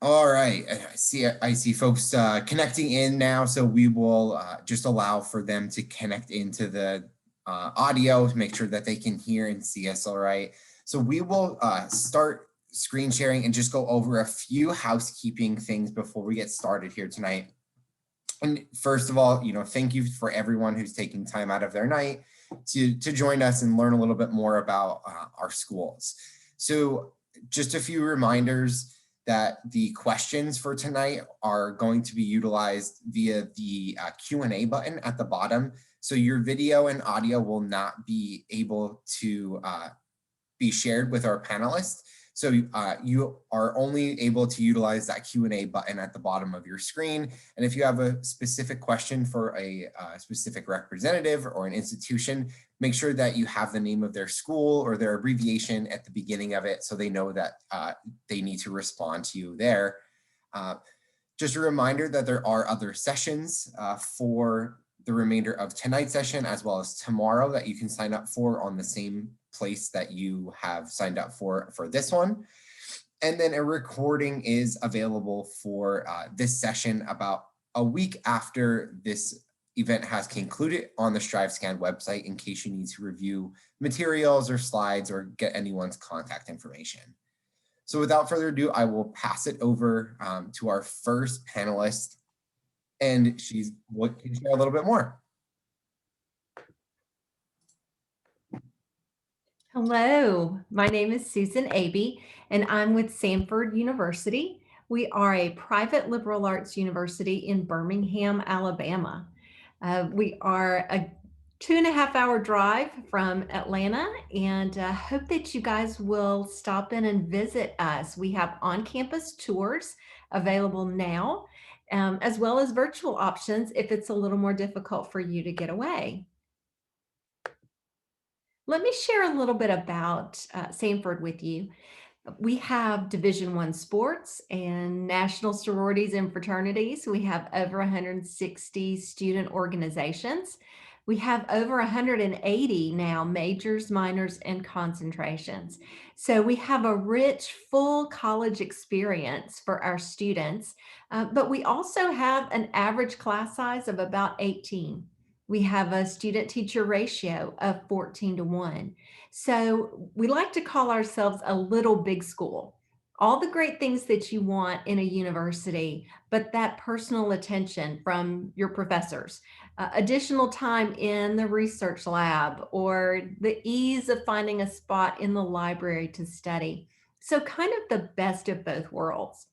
All right, I see folks connecting in now, so we will just allow for them to connect into the audio to make sure that they can hear and see us all right. So we will start screen sharing and just go over a few housekeeping things before we get started here tonight. And first of all, thank you for everyone who's taking time out of their night to join us and learn a little bit more about our schools. So just a few reminders that the questions for tonight are going to be utilized via the Q&A button at the bottom. So your video and audio will not be able to be shared with our panelists. So you are only able to utilize that Q&A button at the bottom of your screen. And if you have a specific question for a specific representative or an institution, make sure that you have the name of their school or their abbreviation at the beginning of it so they know that they need to respond to you there. Just a reminder that there are other sessions for the remainder of tonight's session as well as tomorrow that you can sign up for on the same place that you have signed up for this one. And then a recording is available for this session about a week after this event has concluded on the StriveScan website in case you need to review materials or slides or get anyone's contact information. So without further ado, I will pass it over to our first panelist, and she's what can share a little bit more. Hello, my name is Susan Abey, and I'm with Samford University. We are a private liberal arts university in Birmingham, Alabama. We are a 2.5-hour drive from Atlanta, and hope that you guys will stop in and visit us. We have on-campus tours available now, as well as virtual options if it's a little more difficult for you to get away. Let me share a little bit about Samford with you. We have Division I sports and national sororities and fraternities. We have over 160 student organizations. We have over 180 now majors, minors, and concentrations. So we have a rich, full college experience for our students, but we also have an average class size of about 18. We have a student-teacher ratio of 14-1. So we like to call ourselves a little big school. All the great things that you want in a university, but that personal attention from your professors, additional time in the research lab, or the ease of finding a spot in the library to study. So kind of the best of both worlds.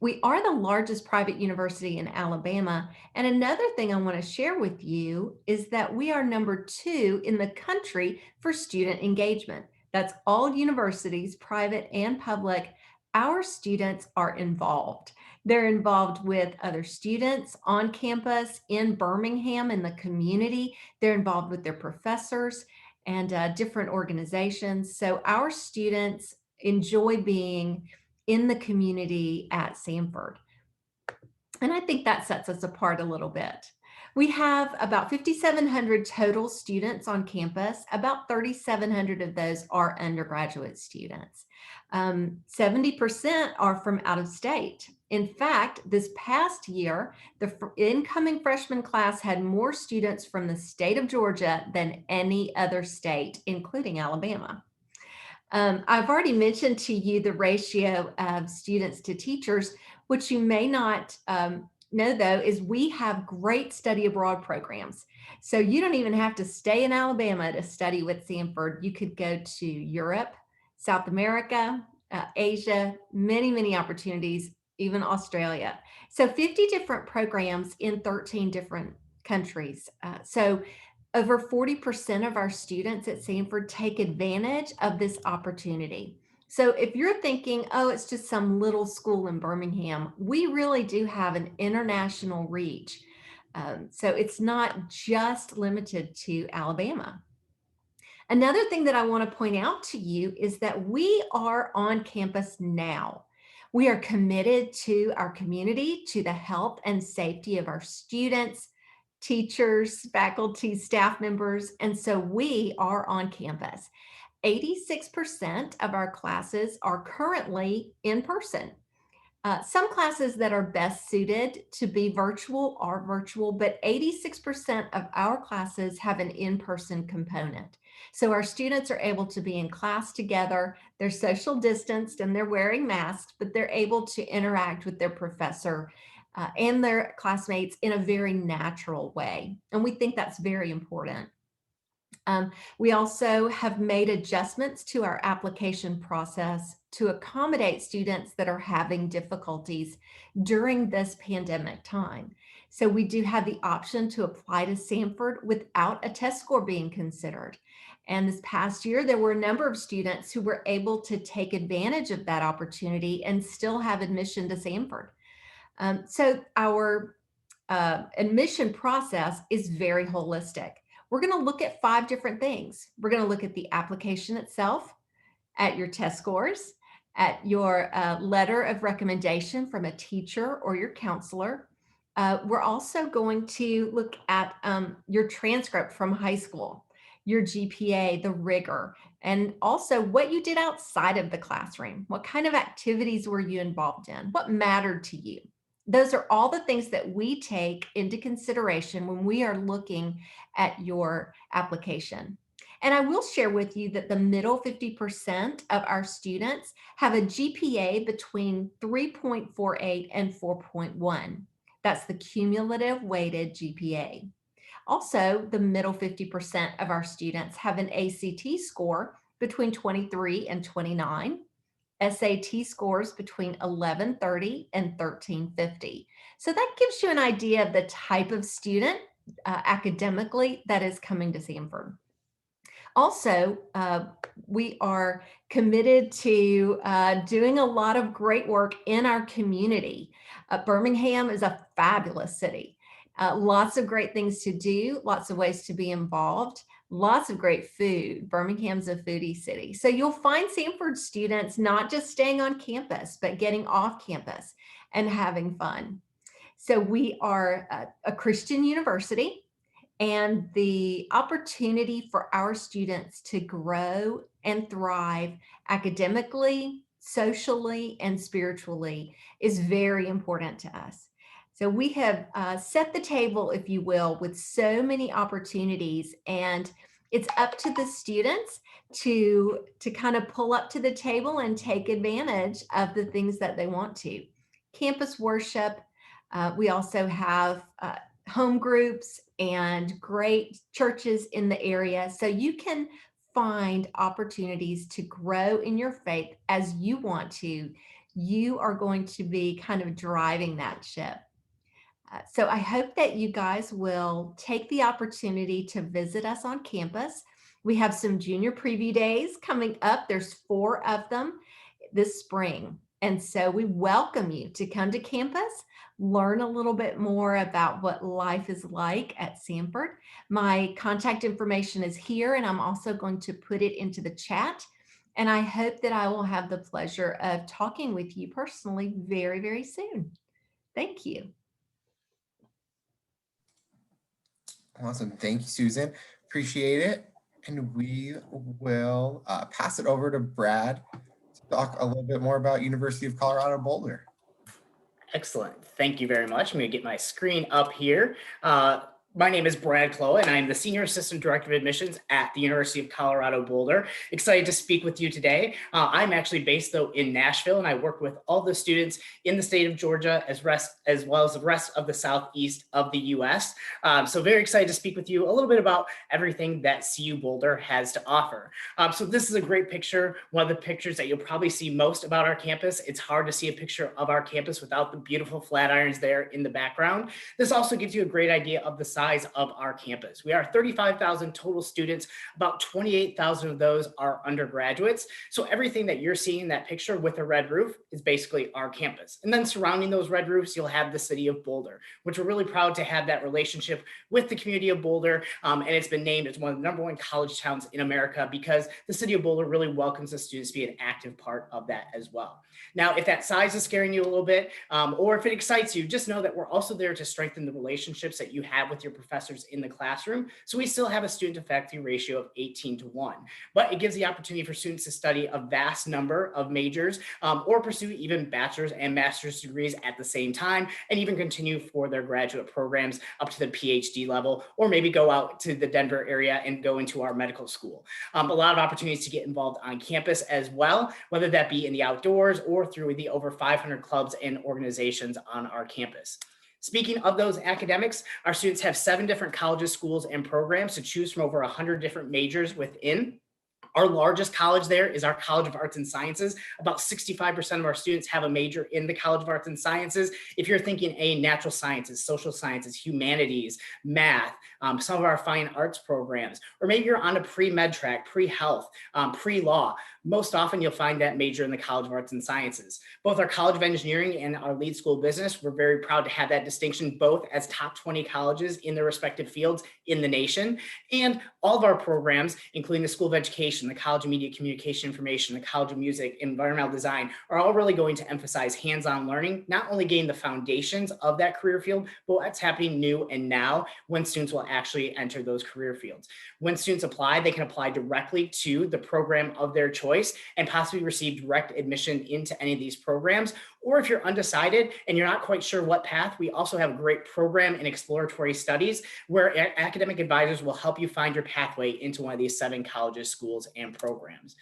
We are the largest private university in Alabama. And another thing I want to share with you is that we are number 2 in the country for student engagement. That's all universities, private and public. Our students are involved. They're involved with other students on campus, in Birmingham, in the community. They're involved with their professors and different organizations. So our students enjoy being in the community at Samford. And I think that sets us apart a little bit. We have about 5,700 total students on campus. About 3,700 of those are undergraduate students. 70% are from out of state. In fact, this past year, the incoming freshman class had more students from the state of Georgia than any other state, including Alabama. I've already mentioned to you the ratio of students to teachers. What you may not know, though, is we have great study abroad programs. So you don't even have to stay in Alabama to study with Samford. You could go to Europe, South America, Asia, many, many opportunities, even Australia. So 50 different programs in 13 different countries. So over 40% of our students at Samford take advantage of this opportunity. So if you're thinking, oh, it's just some little school in Birmingham, we really do have an international reach. So it's not just limited to Alabama. Another thing that I want to point out to you is that we are on campus now. We are committed to our community, to the health and safety of our students, teachers, faculty, staff members, and so we are on campus. 86% of our classes are currently in person. Some classes that are best suited to be virtual are virtual, but 86% of our classes have an in-person component. So our students are able to be in class together, they're social distanced and they're wearing masks, but they're able to interact with their professor and their classmates in a very natural way. And we think that's very important. We also have made adjustments to our application process to accommodate students that are having difficulties during this pandemic time. So we do have the option to apply to Samford without a test score being considered. And this past year, there were a number of students who were able to take advantage of that opportunity and still have admission to Samford. So our admission process is very holistic. We're going to look at 5 different things. We're going to look at the application itself, at your test scores, at your letter of recommendation from a teacher or your counselor. We're also going to look at your transcript from high school, your GPA, the rigor, and also what you did outside of the classroom. What kind of activities were you involved in? What mattered to you? Those are all the things that we take into consideration when we are looking at your application. And I will share with you that the middle 50% of our students have a GPA between 3.48 and 4.1. That's the cumulative weighted GPA. Also, the middle 50% of our students have an ACT score between 23 and 29. SAT scores between 1130 and 1350. So that gives you an idea of the type of student academically that is coming to Samford. Also, we are committed to doing a lot of great work in our community. Birmingham is a fabulous city. Lots of great things to do, lots of ways to be involved, lots of great food. Birmingham's a foodie city. So you'll find Samford students not just staying on campus, but getting off campus and having fun. So we are a Christian university, and the opportunity for our students to grow and thrive academically, socially, and spiritually is very important to us. So we have set the table, if you will, with so many opportunities, and it's up to the students to kind of pull up to the table and take advantage of the things that they want to. Campus worship, we also have home groups and great churches in the area. So you can find opportunities to grow in your faith as you want to. You are going to be kind of driving that ship. So I hope that you guys will take the opportunity to visit us on campus. We have some junior preview days coming up. There's 4 of them this spring. And so we welcome you to come to campus, learn a little bit more about what life is like at Samford. My contact information is here, and I'm also going to put it into the chat. And I hope that I will have the pleasure of talking with you personally very, very soon. Thank you. Awesome. Thank you, Susan. Appreciate it. And we will pass it over to Brad to talk a little bit more about University of Colorado Boulder. Excellent. Thank you very much. I'm going to get my screen up here. My name is Brad Clough, and I'm the Senior Assistant Director of Admissions at the University of Colorado Boulder. Excited to speak with you today. I'm actually based, though, in Nashville, and I work with all the students in the state of Georgia as well as the rest of the southeast of the U.S. So very excited to speak with you a little bit about everything that CU Boulder has to offer. So this is a great picture, one of the pictures that you'll probably see most about our campus. It's hard to see a picture of our campus without the beautiful Flatirons there in the background. This also gives you a great idea of the size of our campus. We are 35,000 total students. About 28,000 of those are undergraduates. So everything that you're seeing in that picture with a red roof is basically our campus. And then surrounding those red roofs, you'll have the city of Boulder, which we're really proud to have that relationship with the community of Boulder. And it's been named as one of the #1 college towns in America because the city of Boulder really welcomes the students to be an active part of that as well. Now, if that size is scaring you a little bit, or if it excites you, just know that we're also there to strengthen the relationships that you have with your professors in the classroom. So we still have a student to faculty ratio of 18:1, but it gives the opportunity for students to study a vast number of majors or pursue even bachelor's and master's degrees at the same time, and even continue for their graduate programs up to the PhD level, or maybe go out to the Denver area and go into our medical school. A lot of opportunities to get involved on campus as well, whether that be in the outdoors or through the over 500 clubs and organizations on our campus. Speaking of those academics, our students have 7 different colleges, schools, and programs to choose from over 100 different majors within. Our largest college there is our College of Arts and Sciences. About 65% of our students have a major in the College of Arts and Sciences. If you're thinking natural sciences, social sciences, humanities, math, some of our fine arts programs, or maybe you're on a pre-med track, pre-health, pre-law, most often you'll find that major in the College of Arts and Sciences. Both our College of Engineering and our Lead School of Business, we're very proud to have that distinction, both as top 20 colleges in their respective fields in the nation. And all of our programs, including the School of Education, the College of Media Communication Information, the College of Music, Environmental Design, are all really going to emphasize hands-on learning, not only gain the foundations of that career field, but what's happening new and now when students will actually enter those career fields. When students apply, they can apply directly to the program of their choice and possibly receive direct admission into any of these programs. Or if you're undecided and you're not quite sure what path, we also have a great program in exploratory studies where academic advisors will help you find your pathway into one of these 7 colleges, schools, and programs.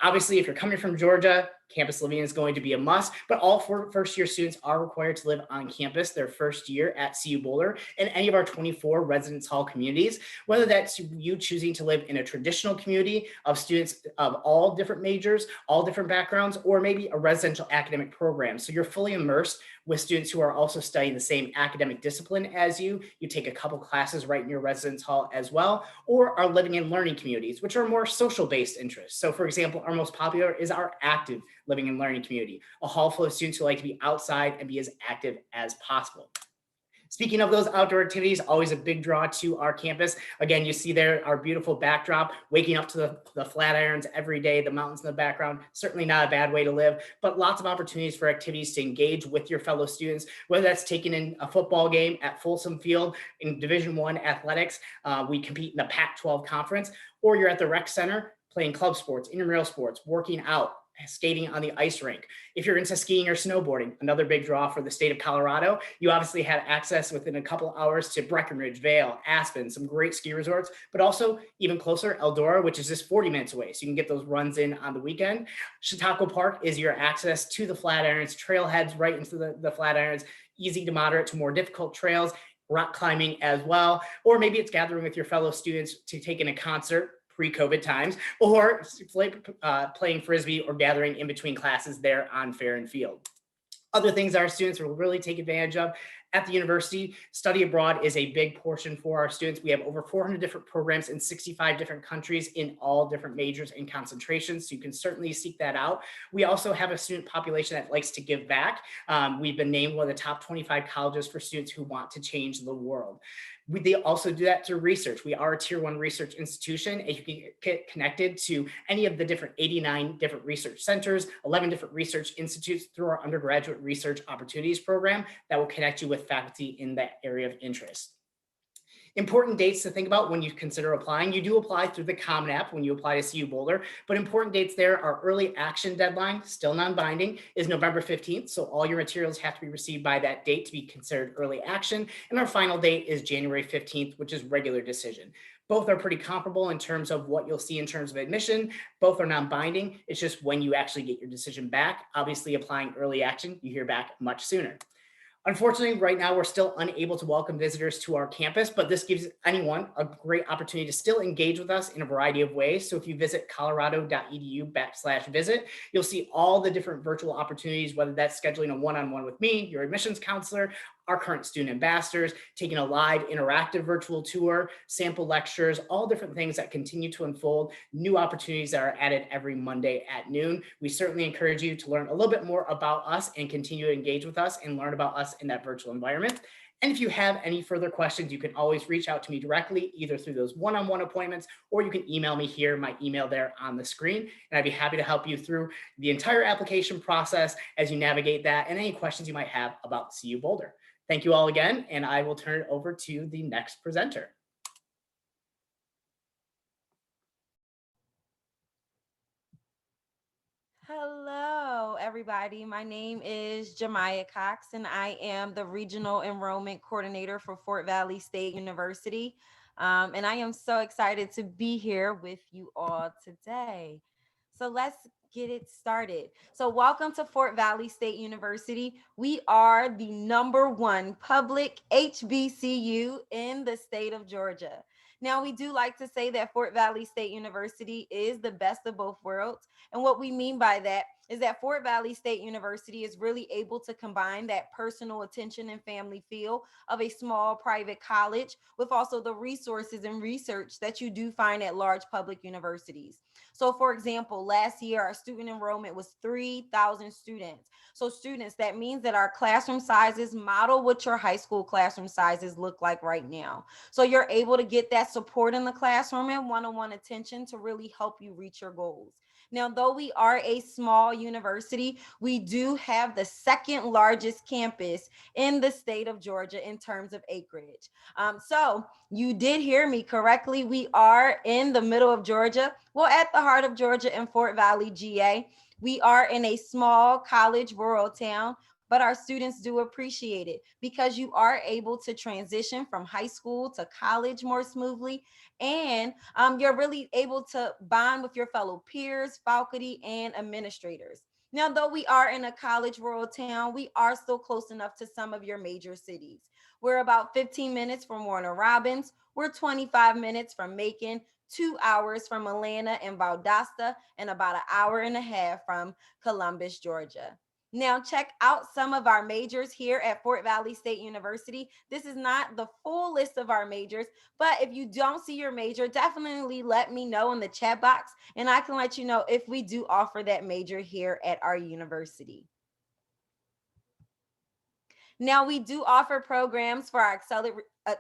Obviously, if you're coming from Georgia, campus living is going to be a must, but all first-year students are required to live on campus their first year at CU Boulder in any of our 24 residence hall communities, whether that's you choosing to live in a traditional community of students of all different majors, all different backgrounds, or maybe a residential academic program. So you're fully immersed with students who are also studying the same academic discipline as you. You take a couple classes right in your residence hall as well, or are living in learning communities, which are more social-based interests. So for example, our most popular is our active living and learning community, a hall full of students who like to be outside and be as active as possible. Speaking of those outdoor activities, always a big draw to our campus. Again, you see there our beautiful backdrop, waking up to the Flatirons every day, the mountains in the background, certainly not a bad way to live, but lots of opportunities for activities to engage with your fellow students, whether that's taking in a football game at Folsom Field in Division I athletics. We compete in the Pac-12 conference, or you're at the rec center playing club sports, intramural sports, working out, skating on the ice rink. If you're into skiing or snowboarding, another big draw for the state of Colorado, you obviously have access within a couple hours to Breckenridge, Vail, Aspen, some great ski resorts, but also even closer, Eldora, which is just 40 minutes away. So you can get those runs in on the weekend. Chautauqua Park is your access to the Flatirons, trailheads right into the Flatirons, easy to moderate to more difficult trails, rock climbing as well, or maybe it's gathering with your fellow students to take in a concert, pre-COVID times, or playing Frisbee or gathering in between classes there on Fair and Field. Other things our students will really take advantage of at the university, study abroad is a big portion for our students. We have over 400 different programs in 65 different countries in all different majors and concentrations, so you can certainly seek that out. We also have a student population that likes to give back. We've been named one of the top 25 colleges for students who want to change the world. They also do that through research. We are a tier 1 research institution, and you can get connected to any of the different 89 different research centers, 11 different research institutes through our undergraduate research opportunities program that will connect you with faculty in that area of interest. Important dates to think about when you consider applying. You do apply through the Common App when you apply to CU Boulder, but important dates there are early action deadline, still non-binding, is November 15th. So all your materials have to be received by that date to be considered early action. And our final date is January 15th, which is regular decision. Both are pretty comparable in terms of what you'll see in terms of admission. Both are non-binding. It's just when you actually get your decision back. Obviously, applying early action, you hear back much sooner. Unfortunately, right now, we're still unable to welcome visitors to our campus, but this gives anyone a great opportunity to still engage with us in a variety of ways. So if you visit colorado.edu/visit, you'll see all the different virtual opportunities, whether that's scheduling a one-on-one with me, your admissions counselor, our current student ambassadors, taking a live interactive virtual tour, sample lectures, all different things that continue to unfold, new opportunities that are added every Monday at noon. We certainly encourage you to learn a little bit more about us and continue to engage with us and learn about us in that virtual environment. And if you have any further questions, you can always reach out to me directly, either through those one-on-one appointments, or you can email me here, my email there on the screen, and I'd be happy to help you through the entire application process as you navigate that and any questions you might have about CU Boulder. Thank you all again, and I will turn it over to the next presenter. Hello, everybody. My name is Jemiah Cox, and I am the Regional Enrollment Coordinator for Fort Valley State University. And I am so excited to be here with you all today. So let's get it started. So welcome to Fort Valley State University. We are the #1 public HBCU in the state of Georgia. Now, we do like to say that Fort Valley State University is the best of both worlds. And what we mean by that is that Fort Valley State University is really able to combine that personal attention and family feel of a small private college with also the resources and research that you do find at large public universities. So for example, last year, our student enrollment was 3,000 students. So students, that means that our classroom sizes model what your high school classroom sizes look like right now. So you're able to get that support in the classroom and one-on-one attention to really help you reach your goals. Now, though we are a small university, we do have the second largest campus in the state of Georgia in terms of acreage. So you did hear me correctly. We are in the middle of Georgia, well, at the heart of Georgia in Fort Valley, GA. We are in a small college rural town, but our students do appreciate it because you are able to transition from high school to college more smoothly, and you're really able to bond with your fellow peers, faculty, and administrators. Now, though we are in a college rural town, we are still close enough to some of your major cities. We're about 15 minutes from Warner Robins. We're 25 minutes from Macon, 2 hours from Atlanta and Valdosta, and about an hour and a half from Columbus, Georgia. Now, check out some of our majors here at Fort Valley State University. This is not the full list of our majors, but if you don't see your major, definitely let me know in the chat box, and I can let you know if we do offer that major here at our university. Now, we do offer programs for our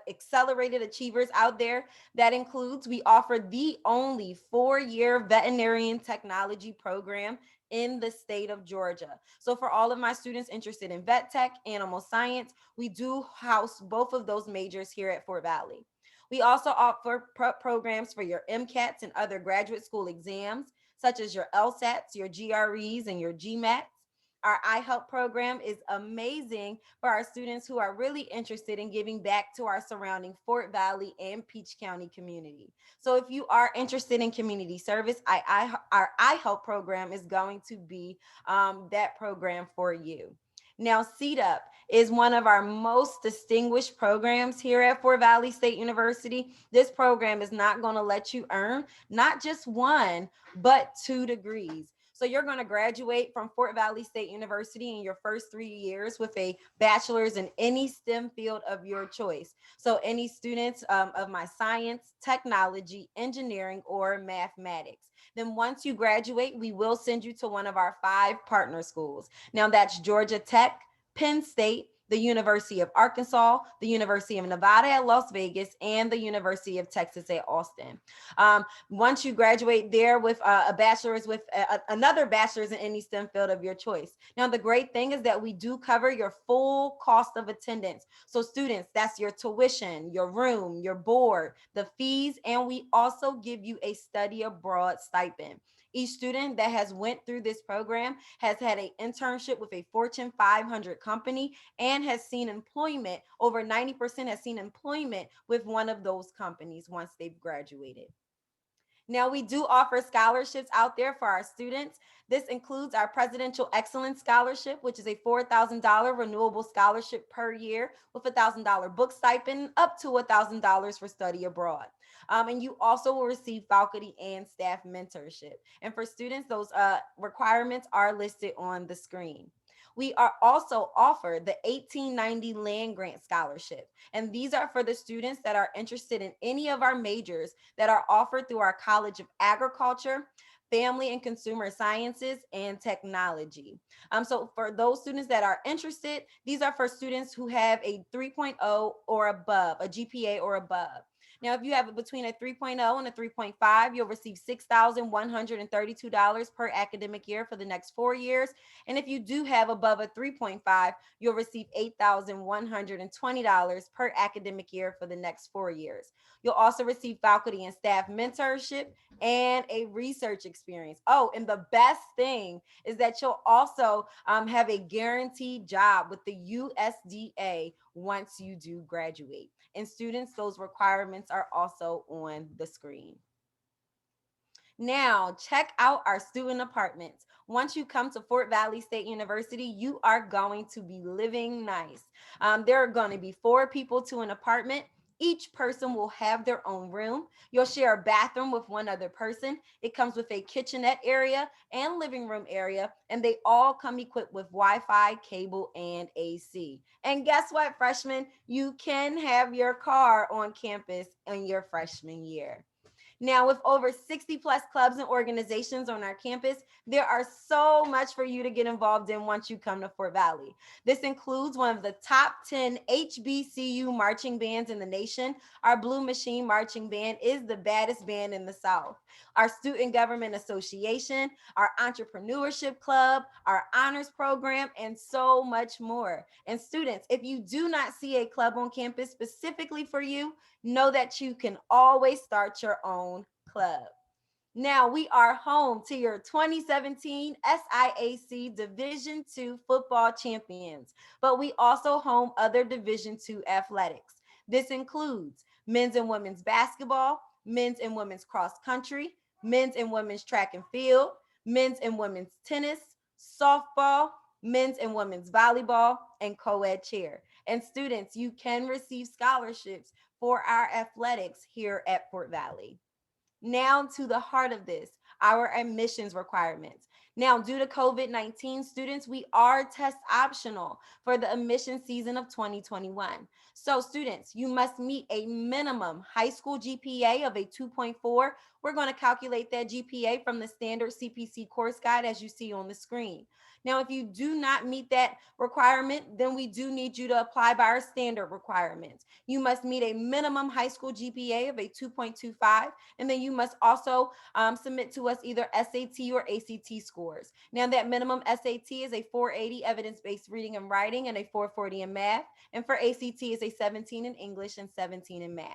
accelerated achievers out there. That includes, we offer the only 4-year veterinarian technology program in the state of Georgia. So for all of my students interested in vet tech, animal science, we do house both of those majors here at Fort Valley. We also offer programs for your MCATs and other graduate school exams, such as your LSATs, your GREs, and your GMATs. Our iHelp program is amazing for our students who are really interested in giving back to our surrounding Fort Valley and Peach County community. So if you are interested in community service, our iHelp program is going to be that program for you. Now, CEDUP is one of our most distinguished programs here at Fort Valley State University. This program is not going to let you earn not just 1, but 2 degrees. So you're going to graduate from Fort Valley State University in your first 3 years with a bachelor's in any STEM field of your choice. So any students of my science, technology, engineering, or mathematics. Then once you graduate, we will send you to one of our 5 partner schools. Now that's Georgia Tech, Penn State, the University of Arkansas, the University of Nevada at Las Vegas, and the University of Texas at Austin. Once you graduate there with a bachelor's with another bachelor's in any STEM field of your choice. Now, the great thing is that we do cover your full cost of attendance. So students, that's your tuition, your room, your board, the fees, and we also give you a study abroad stipend. Each student that has went through this program has had an internship with a Fortune 500 company and has seen employment. Over 90% has seen employment with one of those companies once they've graduated. Now, we do offer scholarships out there for our students. This includes our Presidential Excellence Scholarship, which is a $4,000 renewable scholarship per year with a $1,000 book stipend, up to $1,000 for study abroad. And you also will receive faculty and staff mentorship. And for students, those requirements are listed on the screen. We are also offered the 1890 Land Grant Scholarship. And these are for the students that are interested in any of our majors that are offered through our College of Agriculture, Family and Consumer Sciences, and Technology. So for those students that are interested, these are for students who have a 3.0 or above, a GPA or above. Now, if you have between a 3.0 and a 3.5, you'll receive $6,132 per academic year for the next 4 years. And if you do have above a 3.5, you'll receive $8,120 per academic year for the next 4 years. You'll also receive faculty and staff mentorship and a research experience. Oh, and the best thing is that you'll also have a guaranteed job with the USDA once you do graduate. And students, those requirements are also on the screen. Now, check out our student apartments. Once you come to Fort Valley State University, you are going to be living nice. There are going to be 4 people to an apartment. Each person will have their own room. You'll share a bathroom with one other person. It comes with a kitchenette area and living room area, and they all come equipped with Wi-Fi, cable, and AC. And guess what, freshmen? You can have your car on campus in your freshman year. Now, with over 60 plus clubs and organizations on our campus, there are so much for you to get involved in once you come to Fort Valley. This includes one of the top 10 HBCU marching bands in the nation. Our Blue Machine Marching Band is the baddest band in the South. Our Student Government Association, our Entrepreneurship Club, our Honors Program, and so much more. And students, if you do not see a club on campus specifically for you, know that you can always start your own club. Now, we are home to your 2017 SIAC Division II football champions, but we also home other Division II athletics. This includes men's and women's basketball, men's and women's cross country, men's and women's track and field, men's and women's tennis, softball, men's and women's volleyball, and co-ed cheer. And students, you can receive scholarships for our athletics here at Fort Valley. Now to the heart of this, our admissions requirements. Now, due to COVID-19, students, we are test optional for the admission season of 2021. So students, you must meet a minimum high school GPA of a 2.4. We're going to calculate that GPA from the standard CPC course guide as you see on the screen. Now, if you do not meet that requirement, then we do need you to apply by our standard requirements. You must meet a minimum high school GPA of a 2.25, and then you must also submit to us either SAT or ACT scores. Now, that minimum SAT is a 480 evidence-based reading and writing and a 440 in math, and for ACT is a 17 in English and 17 in math.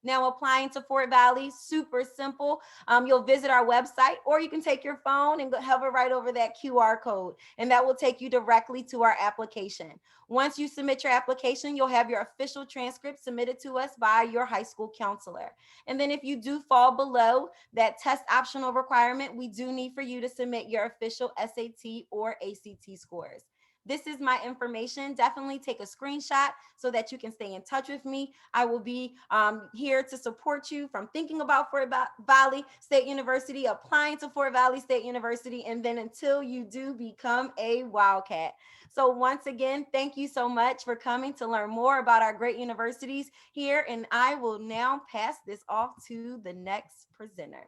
Now, applying to Fort Valley, super simple. You'll visit our website, or you can take your phone and hover right over that QR code, and that will take you directly to our application. Once you submit your application, you'll have your official transcript submitted to us by your high school counselor. And then if you do fall below that test optional requirement, we do need for you to submit your official SAT or ACT scores. This is my information. Definitely take a screenshot so that you can stay in touch with me. I will be here to support you from thinking about Fort Valley State University, applying to Fort Valley State University, and then until you do become a Wildcat. So once again, thank you so much for coming to learn more about our great universities here. And I will now pass this off to the next presenter.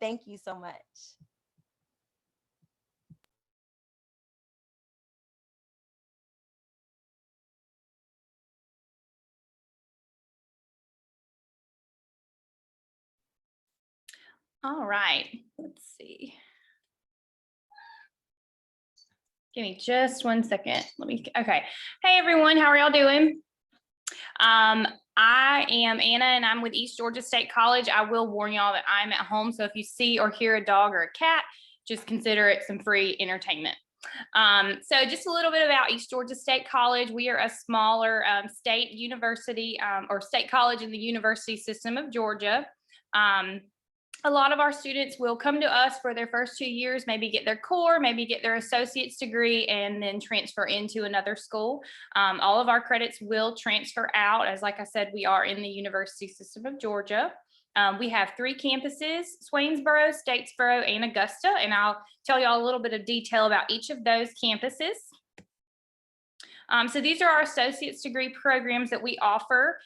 Thank you so much. All right, let's see. Give me just 1 second. Okay. Hey everyone, how are y'all doing? I am Anna and I'm with East Georgia State College. I will warn y'all that I'm at home, so if you see or hear a dog or a cat, just consider it some free entertainment. So just a little bit about East Georgia State College. We are a smaller state university or state college in the university system of Georgia. A lot of our students will come to us for their first 2 years, maybe get their core, maybe get their associate's degree, and then transfer into another school. All of our credits will transfer out, as like I said, we are in the university system of Georgia. We have 3 campuses, SWAINSBORO, STATESBORO, and Augusta, and I'll tell y'all a little bit of detail about each of those campuses. So these are our associate's degree programs that we offer.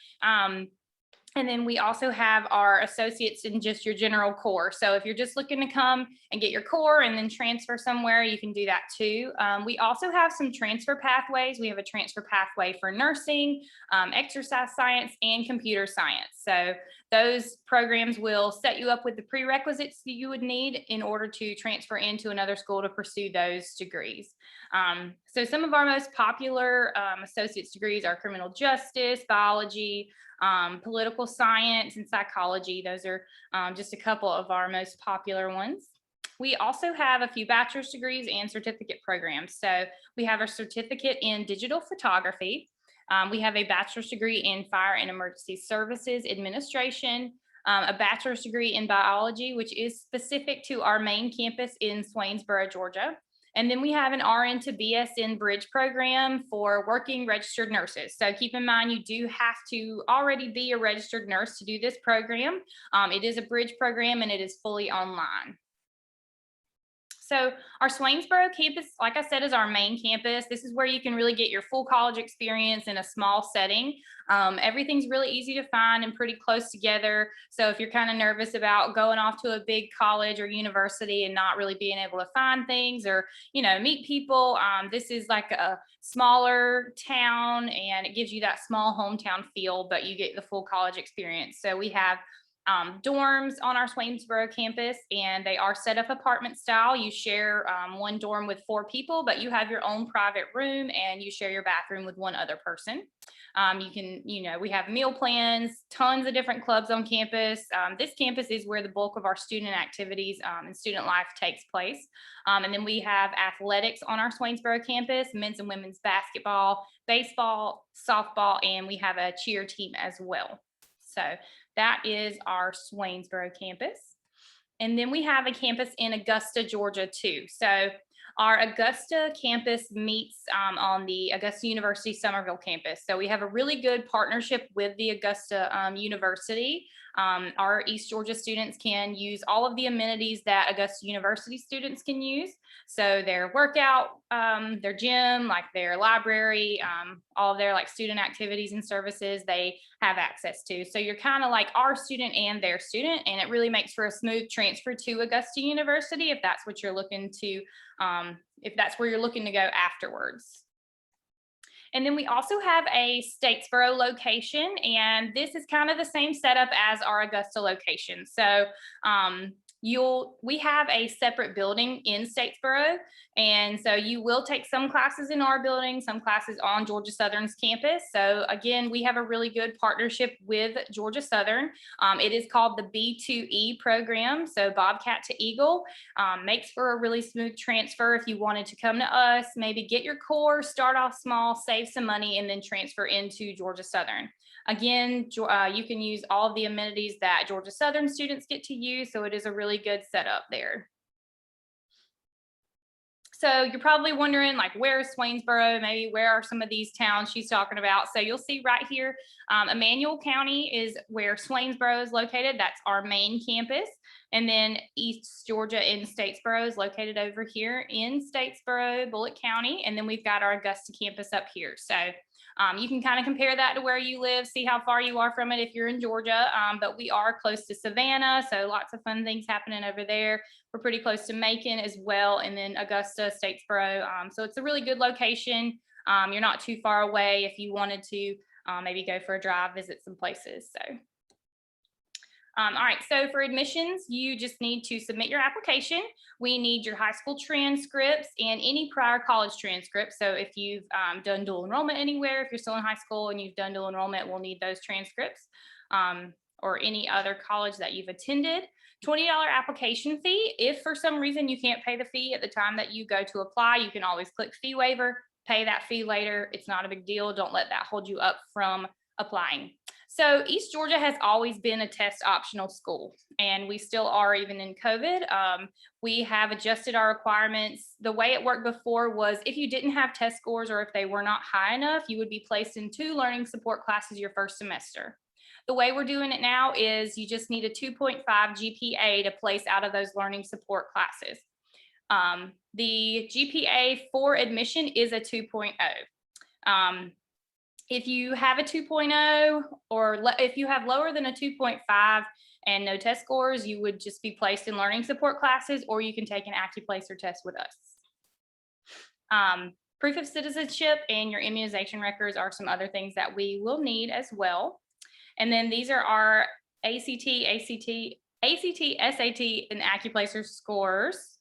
And then we also have our associates in just your general core. So if you're just looking to come and get your core and then transfer somewhere, you can do that too. We also have some transfer pathways. We have a transfer pathway for nursing, exercise science, and computer science. So those programs will set you up with the prerequisites that you would need in order to transfer into another school to pursue those degrees. So some of our most popular associate's degrees are criminal justice, biology, political science, and psychology. Those are just a couple of our most popular ones. We also have a few bachelor's degrees and certificate programs. So we have a certificate in digital photography. We have a bachelor's degree in fire and emergency services administration, a bachelor's degree in biology, which is specific to our main campus in Swainsboro, Georgia. And then we have an RN to BSN bridge program for working registered nurses. So keep in mind, you do have to already be a registered nurse to do this program. It is a bridge program and it is fully online. So our Swainsboro campus, like I said, is our main campus. This is where you can really get your full college experience in a small setting. Everything's really easy to find and pretty close together. So if you're kind of nervous about going off to a big college or university and not really being able to find things or, you know, meet people, this is like a smaller town and it gives you that small hometown feel, but you get the full college experience. So we have dorms on our Swainsboro campus, and they are set up apartment style. You share one dorm with 4 people, but you have your own private room and you share your bathroom with one other person. You can, you know, we have meal plans, tons of different clubs on campus. This campus is where the bulk of our student activities and student life takes place. And then we have athletics on our Swainsboro campus, men's and women's basketball, baseball, softball, and we have a cheer team as well. So that is our Swainsboro campus. And then we have a campus in Augusta, Georgia too. So our Augusta campus meets on the Augusta University Somerville campus. So we have a really good partnership with the Augusta University. Our East Georgia students can use all of the amenities that Augusta University students can use. So their workout, their gym, like their library, all of their like student activities and services they have access to. So you're kind of like our student and their student, and it really makes for a smooth transfer to Augusta University if that's what you're looking to, if that's where you're looking to go afterwards. And then we also have a Statesboro location, and this is kind of the same setup as our Augusta location. So we have a separate building in Statesboro, and so you will take some classes in our building, some classes on Georgia Southern's campus. So again, we have a really good partnership with Georgia Southern. It is called the B2E program, so Bobcat to Eagle. Makes for a really smooth transfer if you wanted to come to us, maybe get your core, start off small, save some money, and then transfer into Georgia Southern. Again, you can use all of the amenities that Georgia Southern students get to use, so it is a really good setup there. So you're probably wondering, like, where is Swainsboro? Maybe where are some of these towns she's talking about? So you'll see right here, Emmanuel County is where Swainsboro is located. That's our main campus. And then East Georgia in Statesboro is located over here in Statesboro, Bullitt County. And then we've got our Augusta campus up here. So you can kind of compare that to where you live, see how far you are from it if you're in Georgia, but we are close to Savannah, so lots of fun things happening over there. We're pretty close to Macon as well, and then Augusta, Statesboro, so it's a really good location. You're not too far away if you wanted to maybe go for a drive, visit some places. So. All right, so for admissions, you just need to submit your application. We need your high school transcripts and any prior college transcripts. So if you've done dual enrollment anywhere, if you're still in high school and you've done dual enrollment, we'll need those transcripts, or any other college that you've attended. $20 application fee. If for some reason you can't pay the fee at the time that you go to apply, you can always click fee waiver, pay that fee later. It's not a big deal. Don't let that hold you up from applying. So East Georgia has always been a test optional school, and we still are even in COVID. We have adjusted our requirements. The way it worked before was if you didn't have test scores or if they were not high enough, you would be placed in 2 learning support classes your first semester. The way we're doing it now is you just need a 2.5 GPA to place out of those learning support classes. The GPA for admission is a 2.0. If you have a 2.0 or if you have lower than a 2.5 and no test scores, you would just be placed in learning support classes, or you can take an AccuPlacer test with us. Proof of citizenship and your immunization records are some other things that we will need as well. And then these are our ACT, SAT, and AccuPlacer scores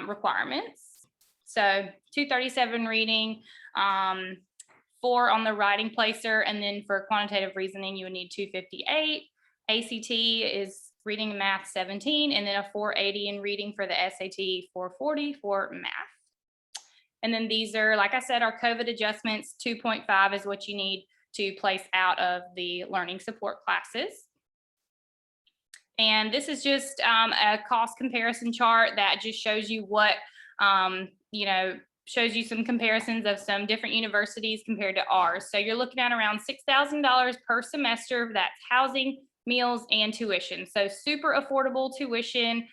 requirements. So 237 reading, 4 on the writing placer, and then for quantitative reasoning, you would need 258. ACT is reading and math 17, and then a 480 in reading for the SAT, 440 for math. And then these are, like I said, our COVID adjustments. 2.5 is what you need to place out of the learning support classes. And this is just a cost comparison chart that just shows you what, shows you some comparisons of some different universities compared to ours. So you're looking at around $6,000 per semester. That's housing, meals, and tuition. So super affordable tuition.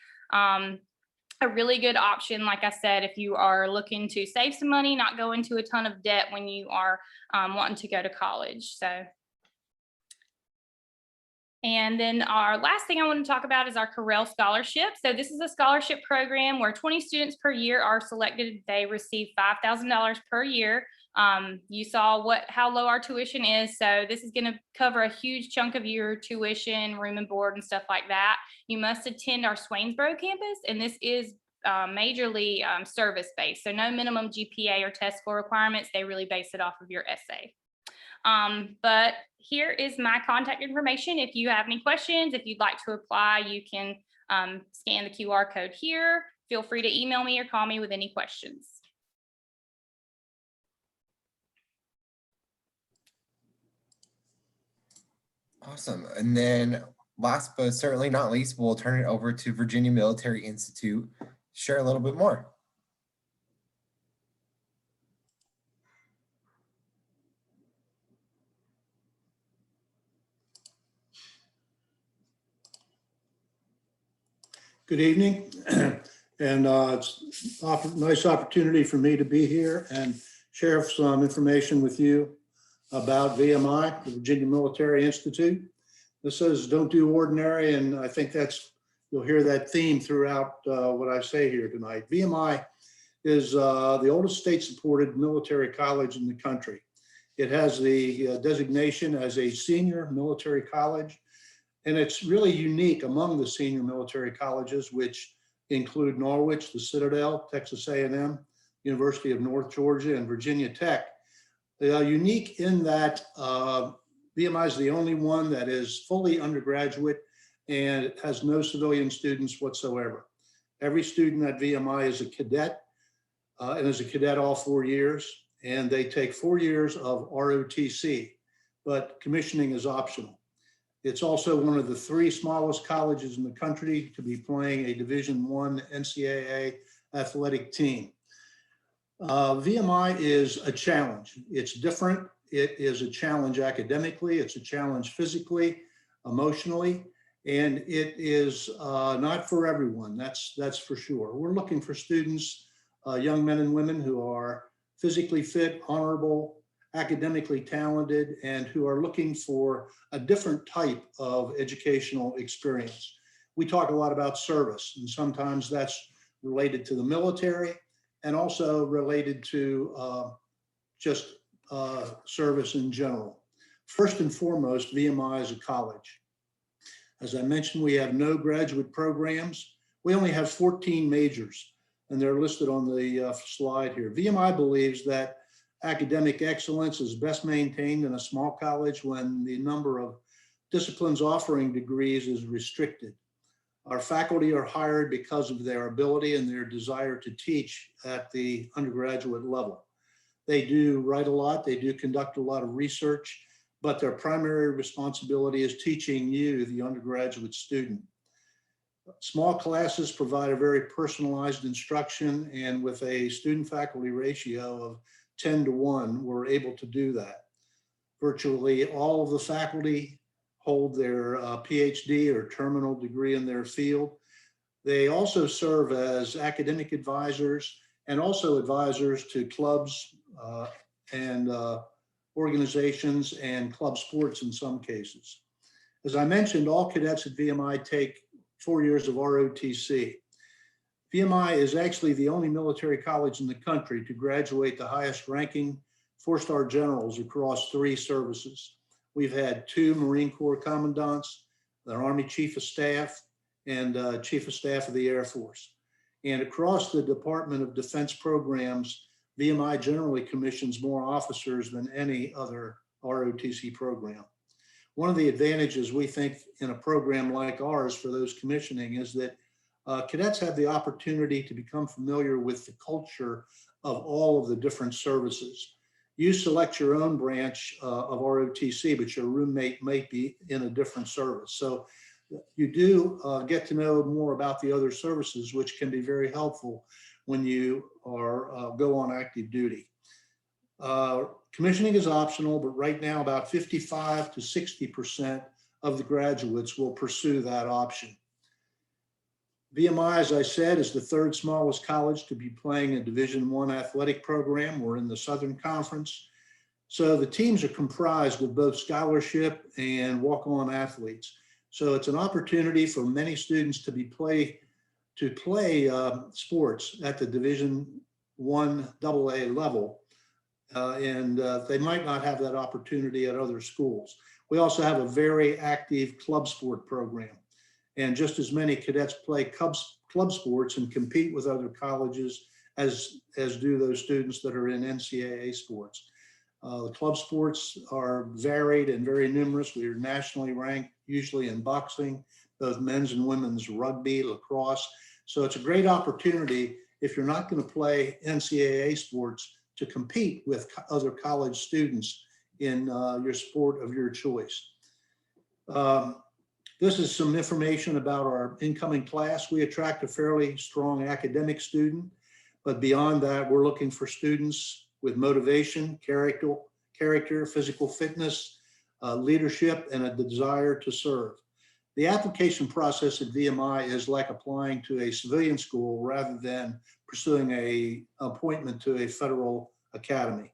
A really good option, like I said, if you are looking to save some money, not go into a ton of debt when you are wanting to go to college. And then our last thing I want to talk about is our Corel Scholarship. So this is a scholarship program where 20 students per year are selected. They receive $5,000 per year. You saw how low our tuition is. So this is going to cover a huge chunk of your tuition, room and board, and stuff like that. You must attend our SWAINSBORO campus, and this is majorly service-based. So no minimum GPA or test score requirements. They really base it off of your essay. But here is my contact information. If you have any questions, if you'd like to apply, you can scan the QR code here. Feel free to email me or call me with any questions. Awesome. And then last but certainly not least, we'll turn it over to Virginia Military Institute to share a little bit more. Good evening, and it's a nice opportunity for me to be here and share some information with you about VMI, the Virginia Military Institute. This says don't do ordinary, and I think you'll hear that theme throughout what I say here tonight. VMI is the oldest state-supported military college in the country. It has the designation as a senior military college. And it's really unique among the senior military colleges, which include Norwich, the Citadel, Texas A&M, University of North Georgia, and Virginia Tech. They are unique in that VMI is the only one that is fully undergraduate and has no civilian students whatsoever. Every student at VMI is a cadet and is a cadet all 4 years. And they take 4 years of ROTC, but commissioning is optional. It's also one of the 3 smallest colleges in the country to be playing a Division I NCAA athletic team. VMI is a challenge. It's different. It is a challenge academically. It's a challenge physically, emotionally, and it is not for everyone. That's for sure. We're looking for students, young men and women who are physically fit, honorable, academically talented, and who are looking for a different type of educational experience. We talk a lot about service, and sometimes that's related to the military and also related to just service in general. First and foremost, VMI is a college. As I mentioned, we have no graduate programs. We only have 14 majors, and they're listed on the slide here. VMI believes that academic excellence is best maintained in a small college when the number of disciplines offering degrees is restricted. Our faculty are hired because of their ability and their desire to teach at the undergraduate level. They do write a lot, they do conduct a lot of research, but their primary responsibility is teaching you, the undergraduate student. Small classes provide a very personalized instruction, and with a student-faculty ratio of 10-to-1, we're able to do that. Virtually all of the faculty hold their PhD or terminal degree in their field. They also serve as academic advisors and also advisors to clubs and organizations and club sports in some cases. As I mentioned, all cadets at VMI take 4 years of ROTC. VMI is actually the only military college in the country to graduate the highest ranking 4-star generals across 3 services. we've had 2 Marine Corps commandants, the Army Chief of Staff, and Chief of Staff of the Air Force. And across the Department of Defense programs, VMI generally commissions more officers than any other ROTC program. One of the advantages we think in a program like ours for those commissioning is that cadets have the opportunity to become familiar with the culture of all of the different services. You select your own branch of ROTC, but your roommate might be in a different service. So you do get to know more about the other services, which can be very helpful when you are go on active duty. Commissioning is optional, but right now about 55 to 60% of the graduates will pursue that option. VMI, as I said, is the 3rd smallest college to be playing a Division I athletic program. We're in the Southern Conference. So the teams are comprised of both scholarship and walk-on athletes. So it's an opportunity for many students to play sports at the Division I AA level. They might not have that opportunity at other schools. We also have a very active club sport program. And just as many cadets play club sports and compete with other colleges as do those students that are in NCAA sports. The club sports are varied and very numerous. We are nationally ranked, usually in boxing, both men's and women's rugby, lacrosse. So it's a great opportunity if you're not going to play NCAA sports to compete with other college students in your sport of your choice. This is some information about our incoming class. We attract a fairly strong academic student, but beyond that, we're looking for students with motivation, character, physical fitness, leadership, and a desire to serve. The application process at VMI is like applying to a civilian school rather than pursuing an appointment to a federal academy.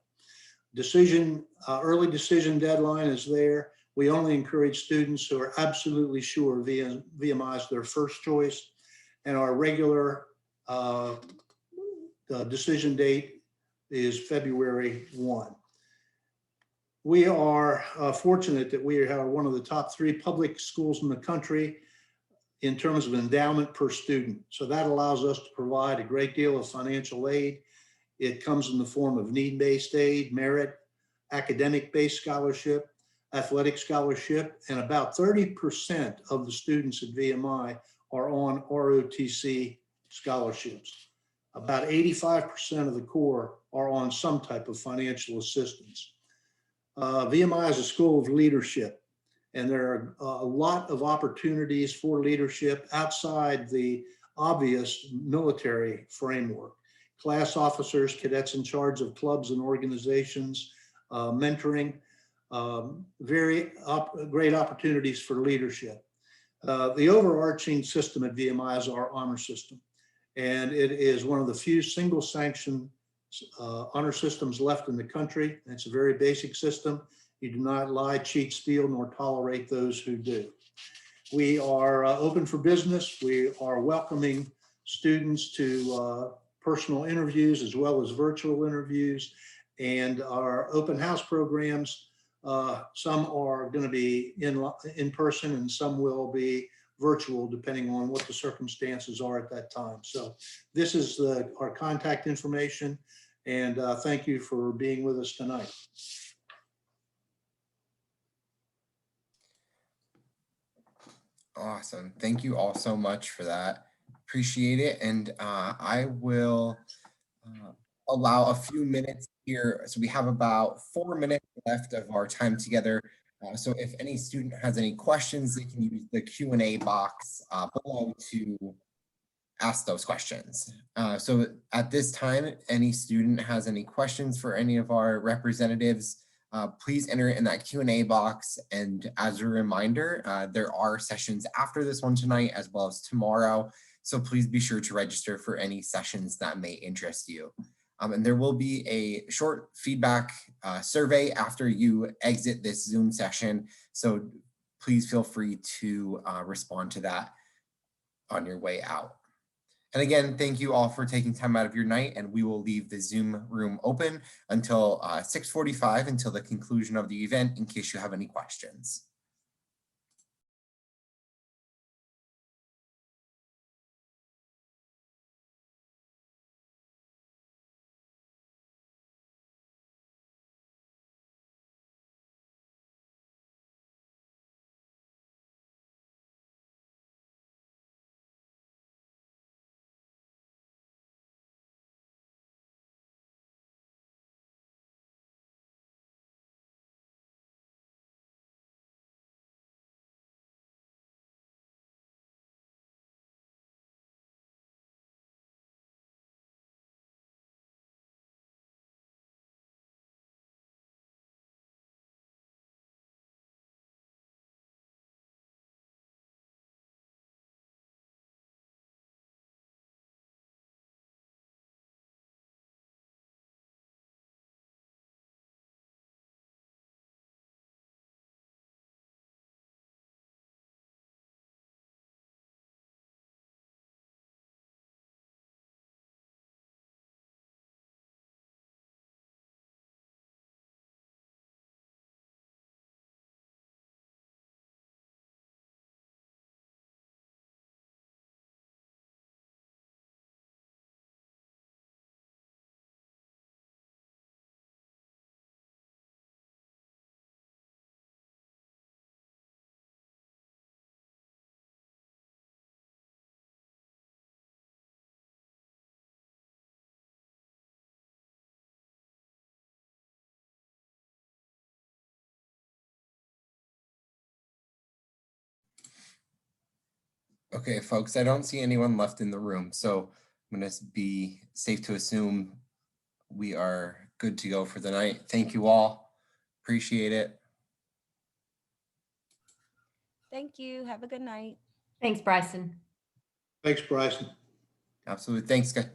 Early decision deadline is there. We only encourage students who are absolutely sure VMI is their first choice, and our regular decision date is February 1. We are fortunate that we have one of the top 3 public schools in the country in terms of endowment per student. So that allows us to provide a great deal of financial aid. It comes in the form of need-based aid, merit, academic-based scholarship, athletic scholarship, and about 30% of the students at VMI are on ROTC scholarships. About 85% of the core are on some type of financial assistance. VMI is a school of leadership, and there are a lot of opportunities for leadership outside the obvious military framework. Class officers, cadets in charge of clubs and organizations, mentoring, very great opportunities for leadership. The overarching system at VMI is our honor system, and it is one of the few single sanction honor systems left in the country. It's a very basic system. You do not lie, cheat, steal, nor tolerate those who do. We are open for business. We are welcoming students to personal interviews as well as virtual interviews, and our open house programs. Some are going to be in person and some will be virtual depending on what the circumstances are at that time. So this is our contact information, and thank you for being with us tonight. Awesome. Thank you all so much for that. Appreciate it. And I will allow a few minutes here. So we have about 4 minutes left of our time together. So if any student has any questions, they can use the Q&A box below to ask those questions. So at this time, any student has any questions for any of our representatives, please enter it in that Q&A box. And as a reminder, there are sessions after this one tonight as well as tomorrow. So please be sure to register for any sessions that may interest you. And there will be a short feedback survey after you exit this Zoom session. So please feel free to respond to that on your way out. And again, thank you all for taking time out of your night, and we will leave the Zoom room open until 6:45 until the conclusion of the event in case you have any questions. Okay, folks, I don't see anyone left in the room, so I'm going to be safe to assume we are good to go for the night. Thank you all. Appreciate it. Thank you. Have a good night. Thanks, Bryson. Thanks, Bryson. Absolutely. Thanks, guys.